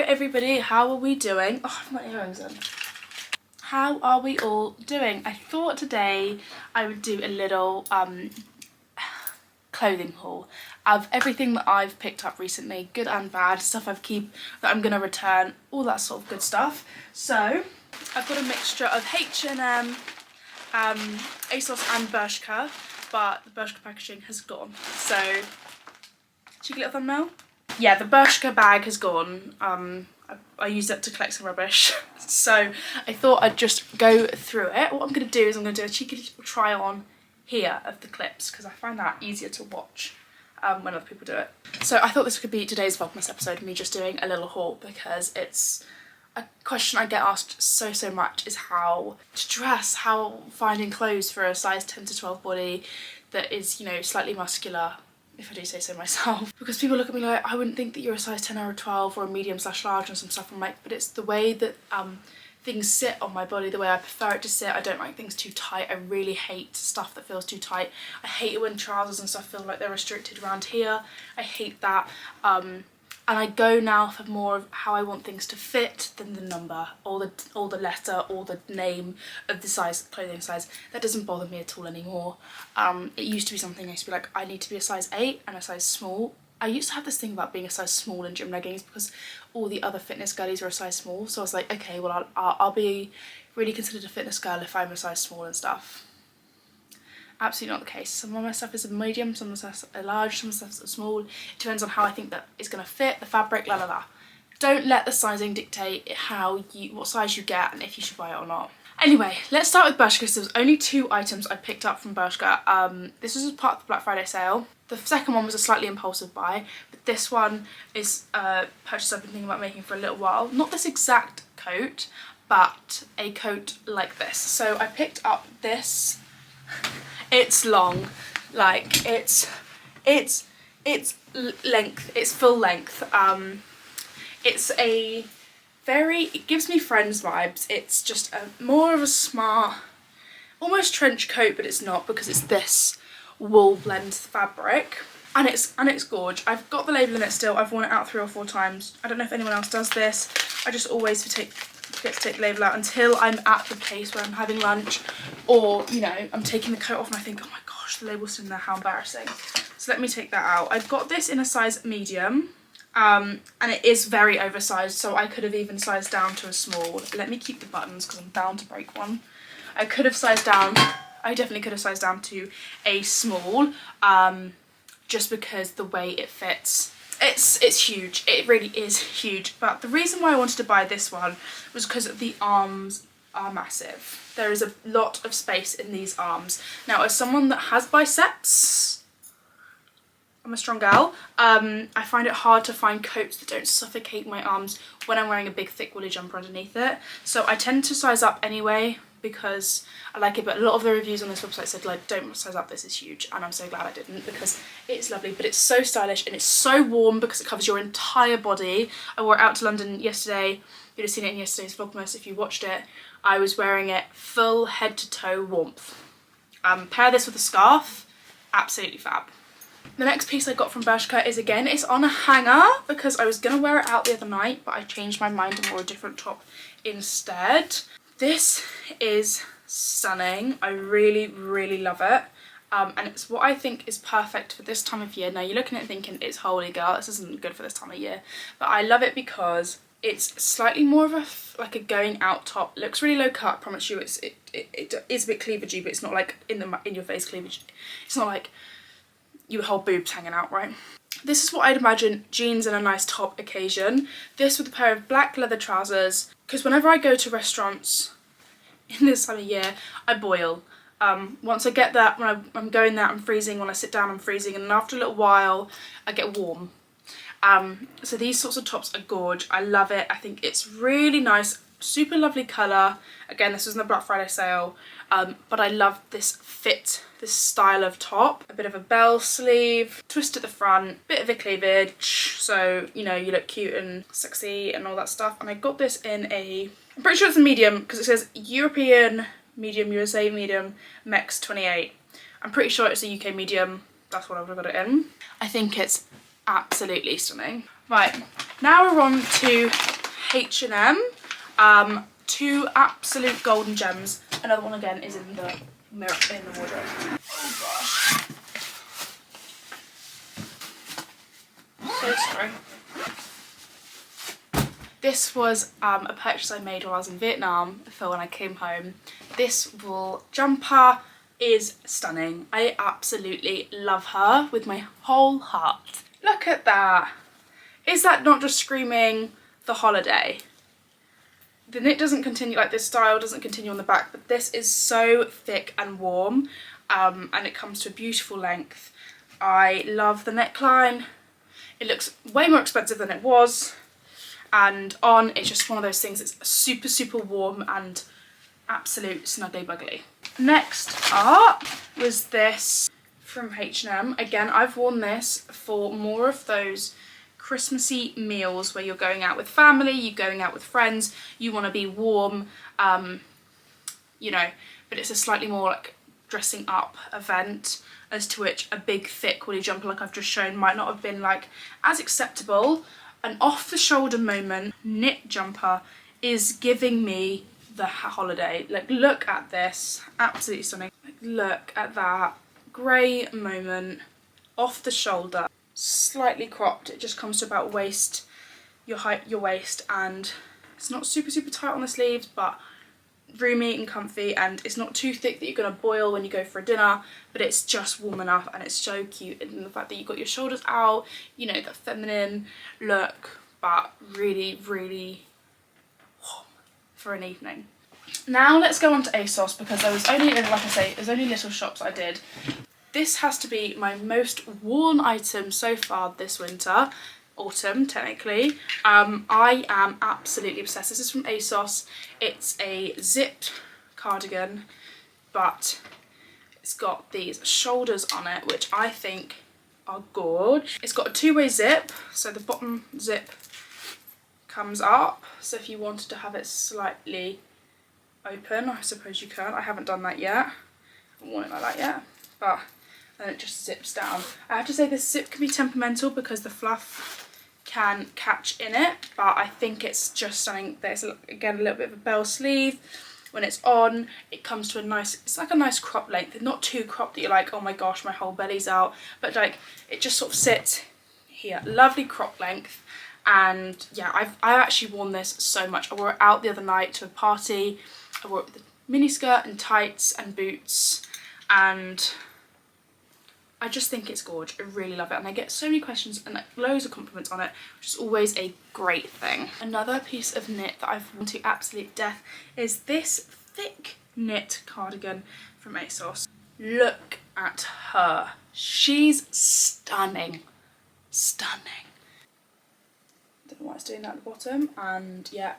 everybody, how are we doing? Oh, I've got earrings on. How are we all doing? I thought today I would do a little clothing haul of everything that I've picked up recently, good and bad, stuff that I'm gonna return, all that sort of good stuff. So I've got a mixture of H&M, Asos and Bershka, but the Bershka packaging has gone. So, cheeky little thumbnail. Yeah, the Bershka bag has gone. I used it to collect some rubbish. So I thought I'd just go through it. What I'm going to do is I'm going to do a cheeky little try on here of the clips because I find that easier to watch when other people do it. So I thought this could be today's Vlogmas episode, me just doing a little haul, because it's a question I get asked so much, is how to dress, how finding clothes for a size 10 to 12 body that is, you know, slightly muscular, if I do say so myself. Because people look at me like, I wouldn't think that you're a size 10 or a 12 or a medium/large and some stuff. I'm like, but it's the way that things sit on my body, the way I prefer it to sit. I don't like things too tight. I really hate stuff that feels too tight. I hate it when trousers and stuff feel like they're restricted around here. I hate that. And I go now for more of how I want things to fit than the number or the letter or the name of the size, clothing size. That doesn't bother me at all anymore. It used to be something I used to be like, I need to be a size 8 and a size small. I used to have this thing about being a size small in gym leggings because all the other fitness girlies were a size small. So I was like, okay, well I'll be really considered a fitness girl if I'm a size small and stuff. Absolutely not the case. Some of my stuff is a medium, some of my stuff is a large, some of my stuff is a small. It depends on how I think that it's going to fit, the fabric, la la la. Don't let the sizing dictate what size you get and if you should buy it or not. Anyway, let's start with Bershka because there was only 2 items I picked up from Bershka. This was part of the Black Friday sale. The second one was a slightly impulsive buy, but this one is a purchase I've been thinking about making for a little while. Not this exact coat, but a coat like this. So I picked up this. It's long, like it's length, it's full length. It gives me Friends vibes. It's just more of a smart, almost trench coat, but it's not because it's this wool blend fabric, and it's gorge. I've got the label in it still. I've worn it out 3 or 4 times. I don't know if anyone else does this. I just always forget to take the label out until I'm at the place where I'm having lunch, or, you know, I'm taking the coat off and I think, oh my gosh, the label's still in there, how embarrassing. So let me take that out. I've got this in a size medium, and it is very oversized, so I could have even sized down to a small. Let me keep the buttons because I'm bound to break one. I definitely could have sized down to a small, just because the way it fits. It's huge, it really is huge, but the reason why I wanted to buy this one was because the arms are massive. There is a lot of space in these arms. Now, as someone that has biceps, I'm a strong gal, I find it hard to find coats that don't suffocate my arms when I'm wearing a big thick woolly jumper underneath it. So I tend to size up anyway because I like it, but a lot of the reviews on this website said like, don't size up, this is huge, and I'm so glad I didn't because it's lovely, but it's so stylish and it's so warm because it covers your entire body. I wore it out to London yesterday. You'd have seen it in yesterday's Vlogmas if you watched it. I was wearing it full head to toe warmth. Pair this with a scarf, absolutely fab. The next piece I got from Bershka is, again, it's on a hanger because I was gonna wear it out the other night, but I changed my mind and wore a different top instead. This is stunning. I really love it. And it's what I think is perfect for this time of year. Now you're looking at it thinking, it's holy girl, this isn't good for this time of year. But I love it because it's slightly more of a going out top. It looks really low cut, I promise you. It is a bit cleavagey, but it's not like in your face cleavage. It's not like you hold boobs hanging out, right? This is what I'd imagine jeans and a nice top occasion. This with a pair of black leather trousers, because whenever I go to restaurants in this time of year, I boil. Once I get that, when I'm going there, I'm freezing. When I sit down, I'm freezing, and after a little while, I get warm. So these sorts of tops are gorge. I love it. I think it's really nice, super lovely colour. Again, this was in the Black Friday sale, but I love this fit, this style of top. A bit of a bell sleeve, twist at the front, bit of a cleavage, so, you know, you look cute and sexy and all that stuff. And I got this in I'm pretty sure it's a medium because it says European medium, USA medium, Mex 28. I'm pretty sure it's a UK medium. That's what I would have got it in. I think it's absolutely stunning. Right, now we're on to H&M. Two absolute golden gems. Another one again is in the mirror in the wardrobe. Oh gosh. So sorry. This was a purchase I made while I was in Vietnam for when I came home. This wool jumper is stunning. I absolutely love her with my whole heart. Look at that. Is that not just screaming the holiday? The knit doesn't continue, like this style doesn't continue on the back, but this is so thick and warm, and it comes to a beautiful length. I love the neckline. It looks way more expensive than it was, and on it's just one of those things that's super, super warm and absolute snuggly buggly. Next up was this from H&M. Again, I've worn this for more of those Christmassy meals where you're going out with family, you're going out with friends, you want to be warm, you know, but it's a slightly more like dressing up event, as to which a big thick woolly jumper like I've just shown might not have been like as acceptable. An off the shoulder moment knit jumper is giving me the holiday. Like, look at this, absolutely stunning. Like, look at that grey moment, off the shoulder, slightly cropped. It just comes to about waist, your height, your waist, and it's not super, super tight on the sleeves, but roomy and comfy, and it's not too thick that you're gonna boil when you go for a dinner, but it's just warm enough, and it's so cute. And the fact that you've got your shoulders out, you know, that feminine look, but really, really warm for an evening. Now let's go on to Asos, because there was only, like I say, there's only little shops I did. This has to be my most worn item so far this winter, autumn technically. I am absolutely obsessed. This is from Asos. It's a zipped cardigan, but it's got these shoulders on it, which I think are gorge. It's got a two-way zip, so the bottom zip comes up, so if you wanted to have it slightly open, I suppose you can. I haven't done that yet. I haven't worn it like that yet, but then it just zips down. I have to say this zip can be temperamental because the fluff can catch in it, but I think it's just stunning. There's again a little bit of a bell sleeve. When it's on, it comes to a nice, it's like a nice crop length, not too cropped that you're like, oh my gosh, my whole belly's out, but like it just sort of sits here. Lovely crop length. And yeah, I actually worn this so much. I wore it out the other night to a party. I wore it with a mini skirt and tights and boots, and I just think it's gorgeous. I really love it, and I get so many questions and like loads of compliments on it, which is always a great thing. Another piece of knit that I've worn to absolute death is this thick knit cardigan from Asos. Look at her. She's stunning. Stunning. Don't know why it's doing that at the bottom, and yeah,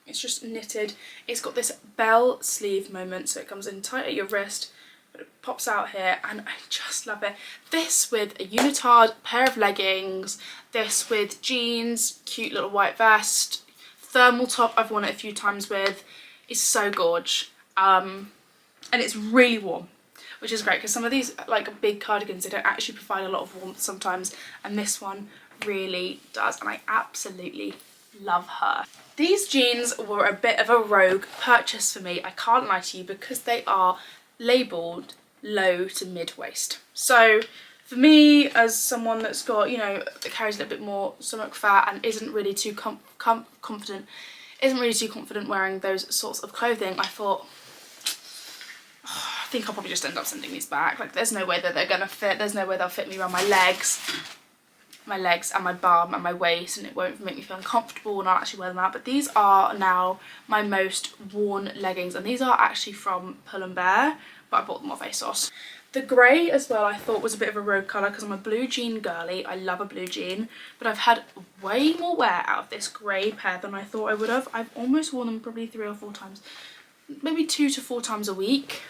it's just knitted. It's got this bell sleeve moment, so it comes in tight at your wrist, but it pops out here, and I just love it. This with a unitard pair of leggings, this with jeans, cute little white vest, thermal top I've worn it a few times with, is so gorge. And it's really warm, which is great, because some of these like big cardigans, they don't actually provide a lot of warmth sometimes, and this one really does, and I absolutely love her. These jeans were a bit of a rogue purchase for me, I can't lie to you, because they are labelled low to mid waist. So for me, as someone that's got, you know, that carries a little bit more stomach fat and isn't really too confident wearing those sorts of clothing, I thought, oh, I think I'll probably just end up sending these back. Like, there's no way that they're gonna fit, there's no way they'll fit me around my legs and my bum and my waist, and it won't make me feel uncomfortable, and I'll actually wear them out. But these are now my most worn leggings, and these are actually from Pull&Bear, but I bought them off Asos. The grey as well I thought was a bit of a rogue colour, because I'm a blue jean girly. I love a blue jean, but I've had way more wear out of this grey pair than I thought I would have. I've almost worn them probably 3 or 4 times, maybe 2 to 4 times a week.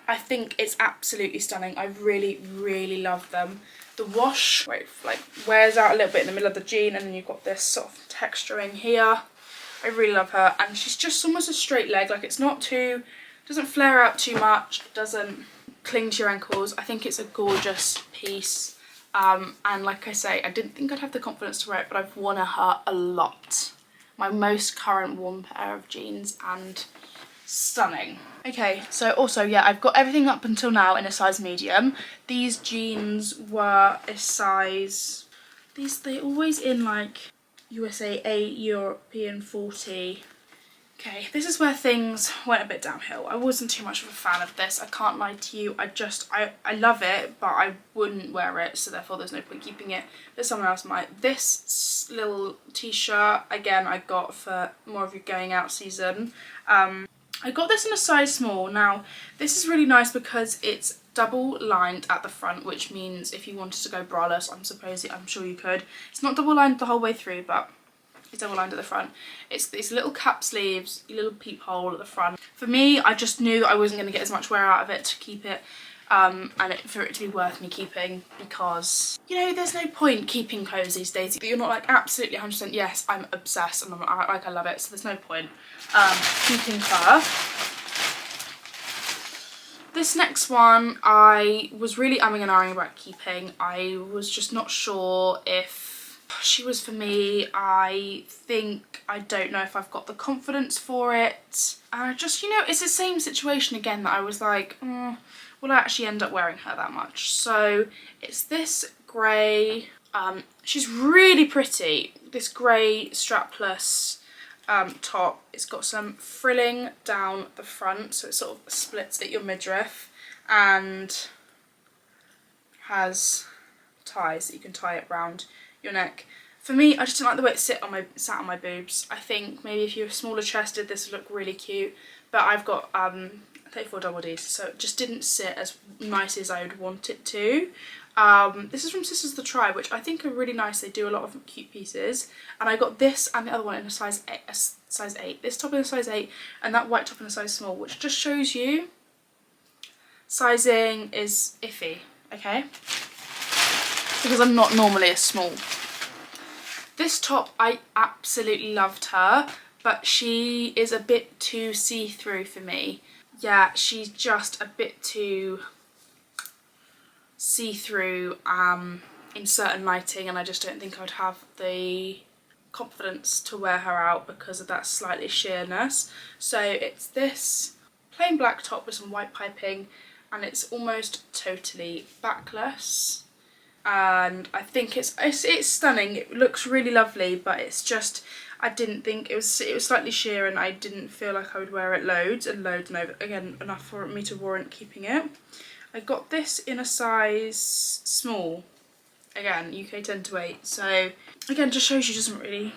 I think it's absolutely stunning. I really, really love them. The wash like wears out a little bit in the middle of the jean, and then you've got this sort of texturing here. I really love her, and she's just almost a straight leg. Like, it's not too, doesn't flare out too much, it doesn't cling to your ankles. I think it's a gorgeous piece, and like I say, I didn't think I'd have the confidence to wear it, but I've worn her a lot. my most current warm pair of jeans, and stunning. Okay, so also, yeah, I've got everything up until now in a size medium. These jeans were a size, they always in like USA 8, European 40. Okay, this is where things went a bit downhill. I wasn't too much of a fan of this, I can't lie to you. I love it, but I wouldn't wear it, so therefore there's no point keeping it, but someone else might. This little t-shirt, again, I got for more of your going out season. I got this in a size small. Now, this is really nice because it's double lined at the front, which means if you wanted to go braless, I'm sure you could. It's not double lined the whole way through, but it's double lined at the front. It's these little cap sleeves, little peephole at the front. For me, I just knew that I wasn't going to get as much wear out of it to keep it, for it to be worth me keeping, because, you know, there's no point keeping clothes these days. You're not like absolutely 100% yes, I'm obsessed and I love it, so there's no point keeping her. This next one, I was really umming and ahhing about keeping. I was just not sure if she was for me. I don't know if I've got the confidence for it. And I just, you know, it's the same situation again that I was like, will I actually end up wearing her that much? So it's this grey, she's really pretty, this grey strapless top. It's got some frilling down the front, so it sort of splits at your midriff, and has ties that you can tie it round your neck. For me, I just didn't like the way it sat on my boobs. I think maybe if you were smaller chested, this would look really cute, but I've got 34 double Ds, so it just didn't sit as nice as I would want it to. This is from Sisters of the Tribe, which I think are really nice. They do a lot of cute pieces, and I got this and the other one in a size 8. This top in a size 8 and that white top in a size small, which just shows you sizing is iffy, okay? Because I'm not normally a small. This top, I absolutely loved her, but she is a bit too see-through for me. Yeah, she's just a bit too see-through in certain lighting, and I just don't think I'd have the confidence to wear her out because of that slightly sheerness. So it's this plain black top with some white piping, and it's almost totally backless, and I think it's stunning. It looks really lovely, but it's just, I didn't think it was slightly sheer, and I didn't feel like I would wear it loads and loads and over again, enough for me to warrant keeping it. I got this in a size small, again UK 10 to 8, so again just shows you doesn't really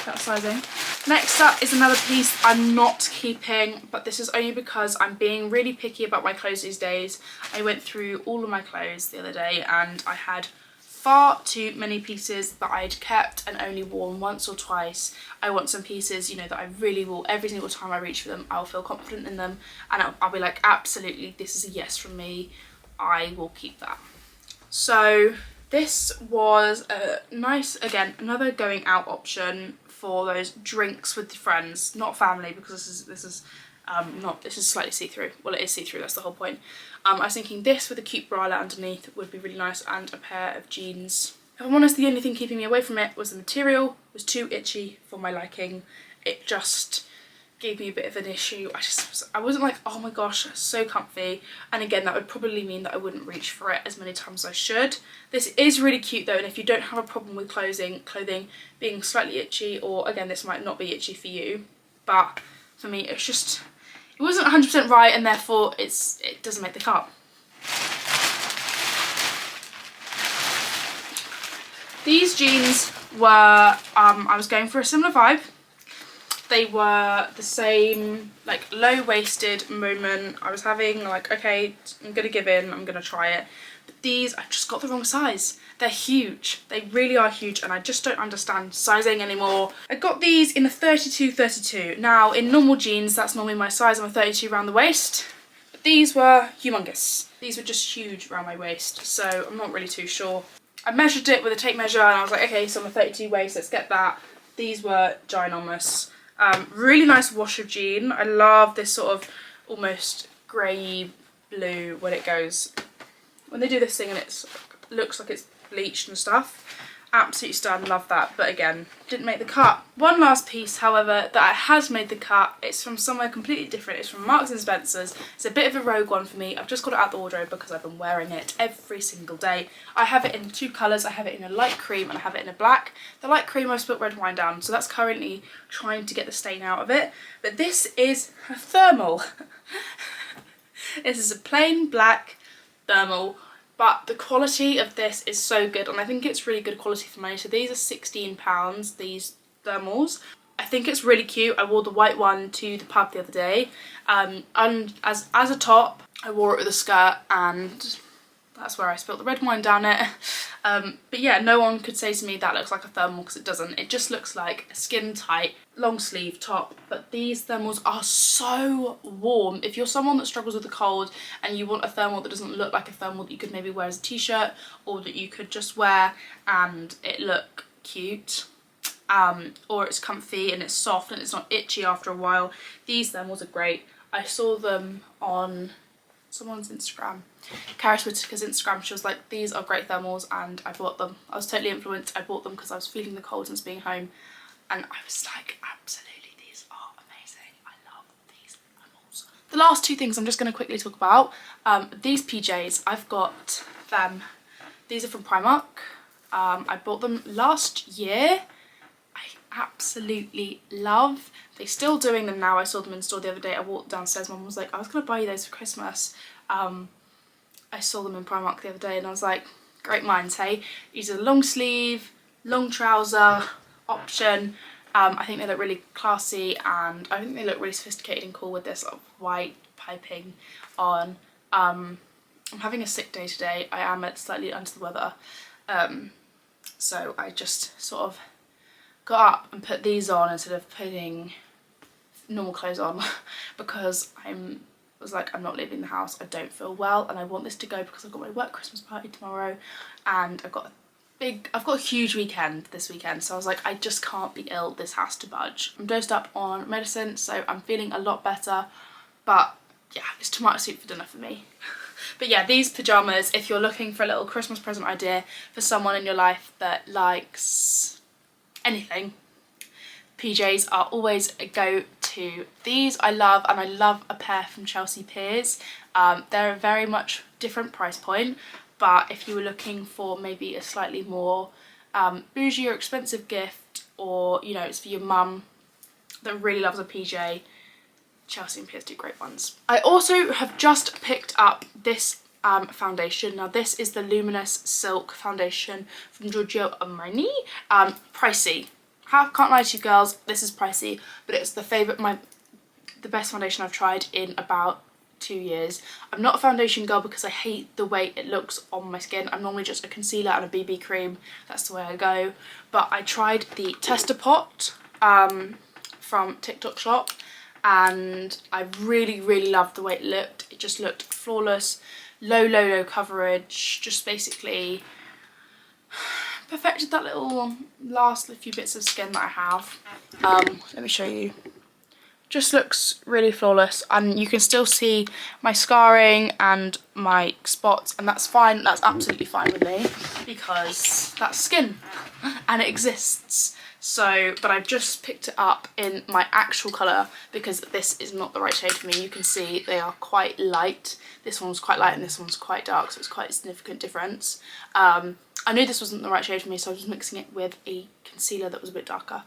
that sizing. Next up is another piece I'm not keeping, but this is only because I'm being really picky about my clothes these days. I went through all of my clothes the other day and I had far too many pieces that I'd kept and only worn once or twice. I want some pieces, you know, that I really will, every single time I reach for them, I'll feel confident in them, and I'll be like, absolutely, this is a yes from me, I will keep that. So this was a nice, again, another going out option for those drinks with friends, not family, because this is slightly see-through. Well, it is see-through, that's the whole point. I was thinking this with a cute bralette underneath would be really nice, and a pair of jeans. If I'm honest, the only thing keeping me away from it was the material. It was too itchy for my liking. It just gave me a bit of an issue. I wasn't like, oh my gosh, so comfy. And again, that would probably mean that I wouldn't reach for it as many times as I should. This is really cute though, and if you don't have a problem with clothing being slightly itchy, or again, this might not be itchy for you, but for me, it's just, it wasn't 100% right, and therefore it doesn't make the cut. These jeans were, I was going for a similar vibe. They were the same, like, low-waisted moment. I was having, like, okay, I'm gonna give in, I'm gonna try it. But these, I just got the wrong size. They're huge. They really are huge, and I just don't understand sizing anymore. I got these in a 32-32. Now, in normal jeans, that's normally my size. I'm a 32 around the waist. But these were humongous. These were just huge around my waist, so I'm not really too sure. I measured it with a tape measure, and I was like, okay, so I'm a 32 waist, let's get that. These were ginormous. Really nice wash of jean. I love this sort of almost grey blue when it goes, when they do this thing and it looks like it's bleached and stuff. Absolutely stunned, love that, but again, didn't make the cut. One last piece, however, that has made the cut, it's from somewhere completely different. It's from Marks and Spencer's. It's a bit of a rogue one for me. I've just got it out the wardrobe because I've been wearing it every single day. I have it in 2 colours. I have it in a light cream and I have it in a black. The light cream I spilt red wine down, so that's currently trying to get the stain out of it. But this is a thermal. This is a plain black thermal. But the quality of this is so good, and I think it's really good quality for money. So these are £16, these thermals. I think it's really cute. I wore the white one to the pub the other day. And as a top, I wore it with a skirt, and that's where I spilt the red wine down it. But yeah, no one could say to me that looks like a thermal, because it doesn't. It just looks like a skin tight long sleeve top. But these thermals are so warm. If you're someone that struggles with the cold and you want a thermal that doesn't look like a thermal that you could maybe wear as a t-shirt, or that you could just wear and it look cute, or it's comfy and it's soft and it's not itchy after a while, these thermals are great. I saw them on someone's Instagram, Karis Whitaker's Instagram. She was like, these are great thermals, and I bought them. I was totally influenced. I bought them because I was feeling the cold since being home, and I was like, absolutely, these are amazing. I love these thermals. The last 2 things I'm just going to quickly talk about. These PJs, I've got them. These are from Primark. I bought them last year. I absolutely love. They're still doing them now. I saw them in store the other day. I walked downstairs, Mum was like, I was going to buy you those for Christmas. I saw them in Primark the other day and I was like, great minds, hey? These are long sleeve, long trouser option. I think they look really classy, and I think they look really sophisticated and cool with this sort of white piping on. I'm having a sick day today. I am slightly under the weather. So I just sort of got up and put these on instead of putting normal clothes on because I was like, I'm not leaving the house, I don't feel well, and I want this to go because I've got my work Christmas party tomorrow, and I've got a huge weekend this weekend, so I was like, I just can't be ill, this has to budge. I'm dosed up on medicine, so I'm feeling a lot better, but yeah, it's tomato soup for dinner for me. But yeah, these pyjamas, if you're looking for a little Christmas present idea for someone in your life that likes anything, PJs are always a go-to. These I love, and I love a pair from Chelsea Piers. They're a very much different price point, but if you were looking for maybe a slightly more bougie or expensive gift, or you know, it's for your mum that really loves a PJ, Chelsea and Piers do great ones. I also have just picked up this foundation. Now this is the Luminous Silk foundation from Giorgio Armani. Pricey. Can't lie to you girls, this is pricey, but it's the best foundation I've tried in about 2 years. I'm not a foundation girl because I hate the way it looks on my skin. I'm normally just a concealer and a BB cream. That's the way I go. But I tried the Tester Pot from TikTok Shop, and I really loved the way it looked. It just looked flawless, low coverage, just basically perfected that little last few bits of skin that I have. Let me show you. Just looks really flawless, and you can still see my scarring and my spots, and that's fine. That's absolutely fine with me because that's skin and it exists. So, but I've just picked it up in my actual colour because this is not the right shade for me. You can see they are quite light. This one's quite light and this one's quite dark, so it's quite a significant difference. I knew this wasn't the right shade for me, so I was mixing it with a concealer that was a bit darker.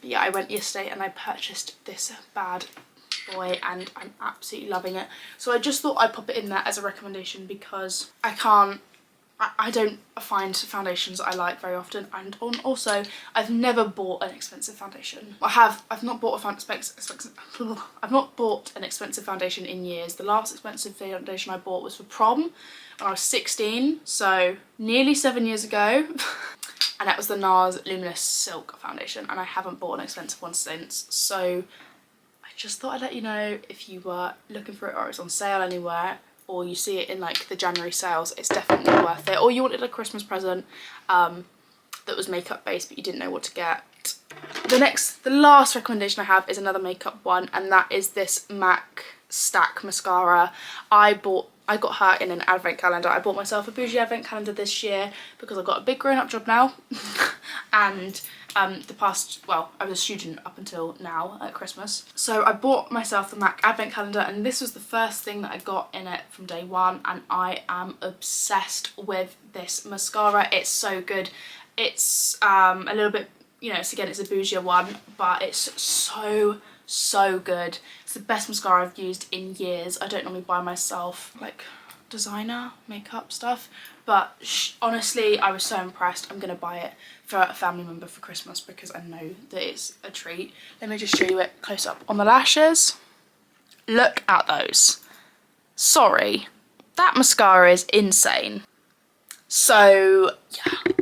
But yeah, I went yesterday and I purchased this bad boy and I'm absolutely loving it. So I just thought I'd pop it in there as a recommendation because I don't find foundations I like very often, and also I've never bought an expensive foundation. I've not bought an expensive foundation in years. The last expensive foundation I bought was for prom when I was 16, so nearly 7 years ago. And that was the NARS Luminous Silk foundation, and I haven't bought an expensive one since. So I just thought I'd let you know if you were looking for it or it's on sale anywhere, or you see it in like the January sales, it's definitely worth it. Or you wanted a Christmas present that was makeup based but you didn't know what to get. The last recommendation I have is another makeup one, and that is this MAC Stack mascara. I bought I got her in an advent calendar. I bought myself a bougie advent calendar this year because I've got a big grown-up job now. And well, I was a student up until now at Christmas. So I bought myself the MAC advent calendar, and this was the first thing that I got in it from day one, and I am obsessed with this mascara. It's so good. It's a little bit, you know, it's a bougie one, but it's so good. It's the best mascara I've used in years. I don't normally buy myself like designer makeup stuff, but honestly, I was so impressed. I'm gonna buy it for a family member for Christmas because I know that it's a treat. Let me just show you it close up on the lashes. Look at those. Sorry, that mascara is insane. So yeah,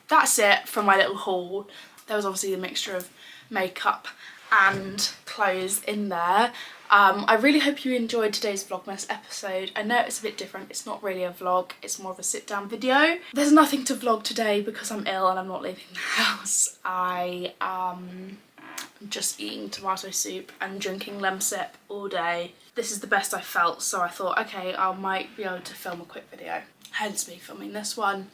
that's it for my little haul. There was obviously a mixture of makeup and clothes in there. I really hope you enjoyed today's Vlogmas episode. I know it's a bit different. It's not really a vlog. It's more of a sit down video. There's nothing to vlog today because I'm ill and I'm not leaving the house. I am just eating tomato soup and drinking lemsip all day. This is the best I felt, so I thought, okay, I might be able to film a quick video. Hence me filming this one.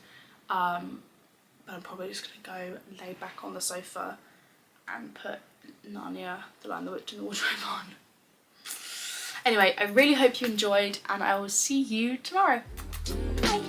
But I'm probably just gonna go lay back on the sofa and put Narnia, The Lion, the Witch and the Wardrobe on. Anyway, I really hope you enjoyed, and I will see you tomorrow. Bye!